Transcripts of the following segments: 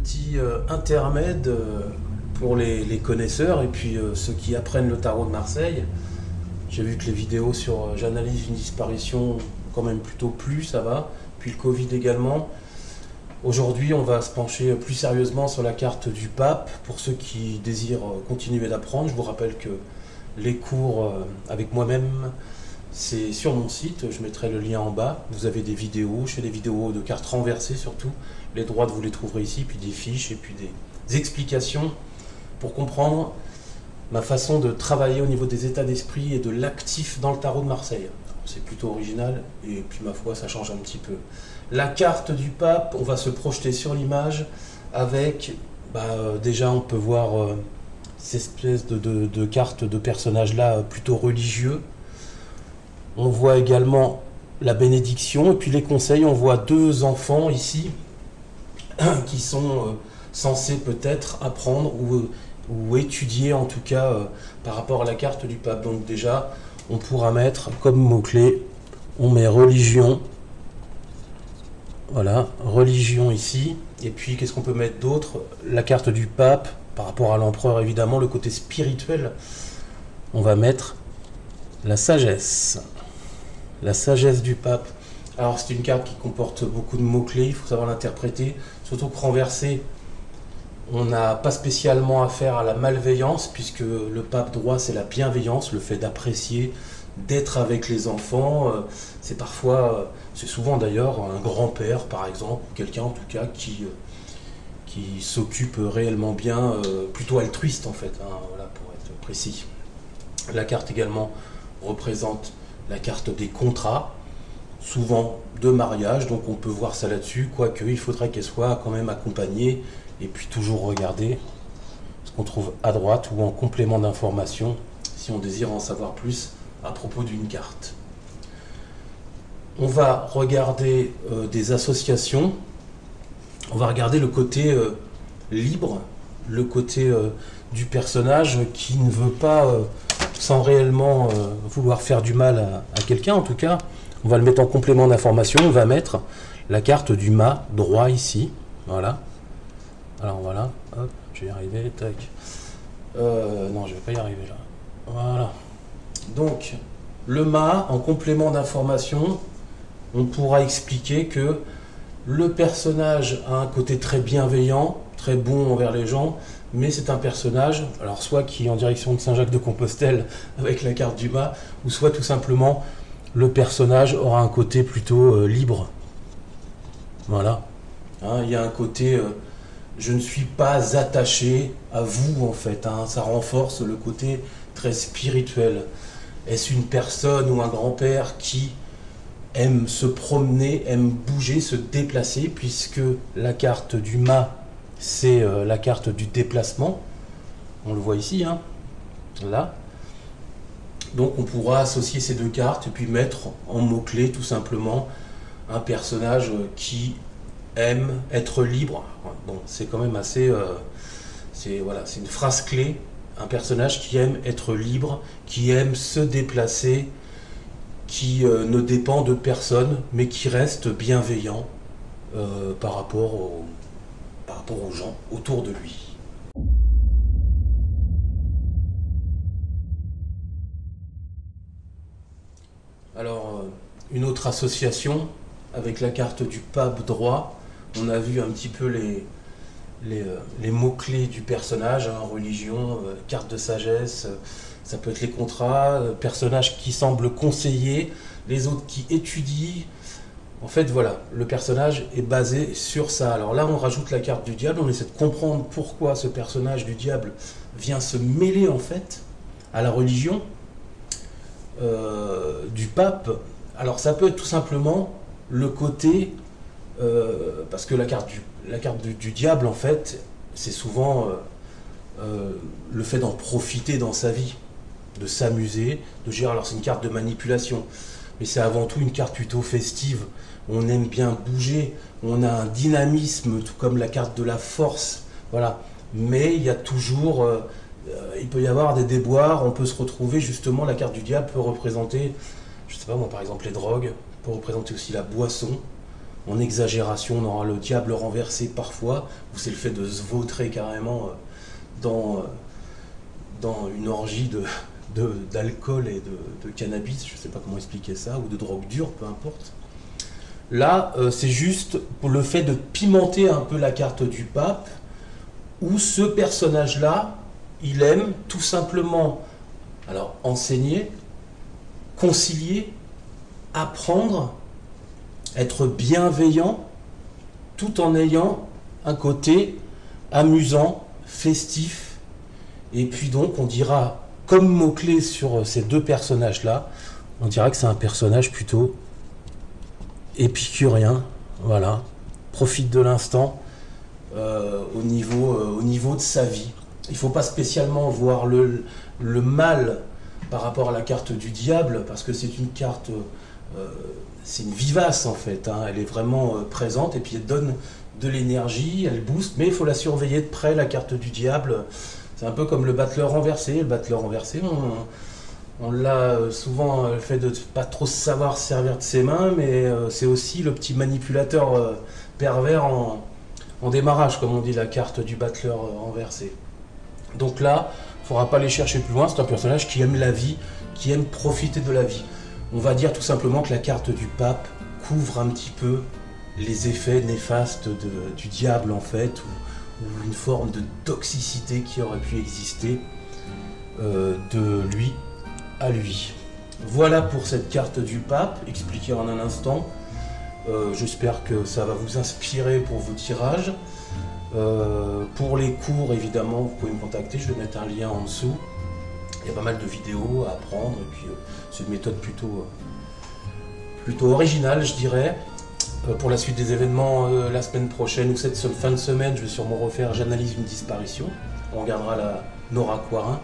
petit intermède pour les connaisseurs et puis ceux qui apprennent le tarot de Marseille. J'ai vu que les vidéos sur j'analyse une disparition quand même plutôt plu, ça va. Puis le Covid également. Aujourd'hui, on va se pencher plus sérieusement sur la carte du pape. Pour ceux qui désirent continuer d'apprendre, je vous rappelle que les cours avec moi-même, c'est sur mon site. Je mettrai le lien en bas. Vous avez des vidéos. Je fais des vidéos de cartes renversées surtout. Les droites, vous les trouverez ici. Puis des fiches et puis des explications pour comprendre ma façon de travailler au niveau des états d'esprit et de l'actif dans le tarot de Marseille. C'est plutôt original et puis ma foi, ça change un petit peu. La carte du pape, on va se projeter sur l'image avec, déjà on peut voir ces espèces de cartes de personnages là plutôt religieux. On voit également la bénédiction et puis les conseils. On voit deux enfants ici qui sont censés peut-être apprendre ou étudier en tout cas par rapport à la carte du pape. Donc déjà, on pourra mettre comme mot-clé, on met religion. Voilà, religion ici. Et puis, qu'est-ce qu'on peut mettre d'autre? La carte du pape, par rapport à l'empereur, évidemment, le côté spirituel. On va mettre la sagesse. La sagesse du pape. Alors, c'est une carte qui comporte beaucoup de mots-clés, il faut savoir l'interpréter. Surtout que renversé, on n'a pas spécialement affaire à la malveillance, puisque le pape droit, c'est la bienveillance, le fait d'apprécier, d'être avec les enfants. C'est parfois, c'est souvent d'ailleurs un grand-père par exemple, quelqu'un en tout cas qui s'occupe réellement bien, plutôt altruiste en fait, voilà, pour être précis. La carte également représente la carte des contrats, souvent de mariage, donc on peut voir ça là-dessus, quoique il faudrait qu'elle soit quand même accompagnée, et puis toujours regarder ce qu'on trouve à droite ou en complément d'information si on désire en savoir plus à propos d'une carte. On va regarder des associations, on va regarder le côté libre, le côté du personnage qui ne veut pas, sans réellement vouloir faire du mal à quelqu'un en tout cas, on va le mettre en complément d'information, on va mettre la carte du mât droit ici, voilà. Alors voilà, hop, je vais y arriver, tac. Non, je vais pas y arriver là. Voilà. Donc, le mât, en complément d'information, on pourra expliquer que le personnage a un côté très bienveillant, très bon envers les gens, mais c'est un personnage, alors soit qui est en direction de Saint-Jacques-de-Compostelle avec la carte du mât, ou soit tout simplement le personnage aura un côté plutôt libre. Voilà. Il y a un côté... je ne suis pas attaché à vous en fait, ça renforce le côté très spirituel. Est-ce une personne ou un grand-père qui aime se promener, aime bouger, se déplacer, puisque la carte du mât, c'est la carte du déplacement. On le voit ici, là. Donc on pourra associer ces deux cartes et puis mettre en mots-clés tout simplement un personnage qui aime être libre. Bon, c'est quand même assez... c'est une phrase clé. Un personnage qui aime être libre, qui aime se déplacer, qui ne dépend de personne, mais qui reste bienveillant par rapport aux gens autour de lui. Alors, une autre association avec la carte du pape droit. On a vu un petit peu les mots-clés du personnage, religion, carte de sagesse, ça peut être les contrats, personnage qui semble conseiller, les autres qui étudient. En fait, voilà, le personnage est basé sur ça. Alors là, on rajoute la carte du diable, on essaie de comprendre pourquoi ce personnage du diable vient se mêler en fait à la religion du pape. Alors ça peut être tout simplement le côté... parce que la carte du diable, en fait, c'est souvent le fait d'en profiter dans sa vie, de s'amuser, de gérer. Alors c'est une carte de manipulation, mais c'est avant tout une carte plutôt festive. On aime bien bouger, on a un dynamisme, tout comme la carte de la force, voilà. Mais il y a toujours, il peut y avoir des déboires, on peut se retrouver justement, la carte du diable peut représenter, je sais pas moi, par exemple les drogues, peut représenter aussi la boisson. en exagération. On aura le diable renversé parfois, où c'est le fait de se vautrer carrément dans une orgie d'alcool et de cannabis, je ne sais pas comment expliquer ça, ou de drogue dure, peu importe. Là, c'est juste pour le fait de pimenter un peu la carte du pape, où ce personnage-là, il aime tout simplement enseigner, concilier, apprendre, être bienveillant, tout en ayant un côté amusant, festif. Et puis donc, on dira, comme mot-clé sur ces deux personnages-là, on dira que c'est un personnage plutôt épicurien, voilà, profite de l'instant au niveau de sa vie. Il ne faut pas spécialement voir le mal par rapport à la carte du diable, parce que c'est une carte, c'est une vivace en fait, hein, elle est vraiment présente, et puis elle donne de l'énergie, elle booste, mais il faut la surveiller de près, la carte du diable. C'est un peu comme le battleur renversé. Le battleur renversé, on l'a souvent fait de ne pas trop savoir se servir de ses mains, mais c'est aussi le petit manipulateur pervers en démarrage, comme on dit, la carte du battleur renversé. Donc là, il ne faudra pas les chercher plus loin, c'est un personnage qui aime la vie, qui aime profiter de la vie. On va dire tout simplement que la carte du pape couvre un petit peu les effets néfastes du diable en fait, ou une forme de toxicité qui aurait pu exister de lui à lui. Voilà pour cette carte du pape, expliquée en un instant. J'espère que ça va vous inspirer pour vos tirages. Pour les cours, évidemment, vous pouvez me contacter, je vais mettre un lien en dessous. Il y a pas mal de vidéos à apprendre, et puis c'est une méthode plutôt originale, je dirais. Pour la suite des événements, la semaine prochaine ou cette fin de semaine, je vais sûrement refaire J'analyse une disparition. On regardera la Nora Quarin,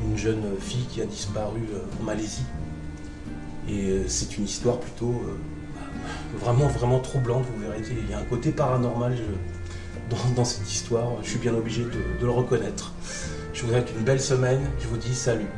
une jeune fille qui a disparu en Malaisie. Et c'est une histoire plutôt vraiment troublante, vous verrez. Il y a un côté paranormal dans cette histoire, je suis bien obligé de le reconnaître. Je vous souhaite une belle semaine, je vous dis salut.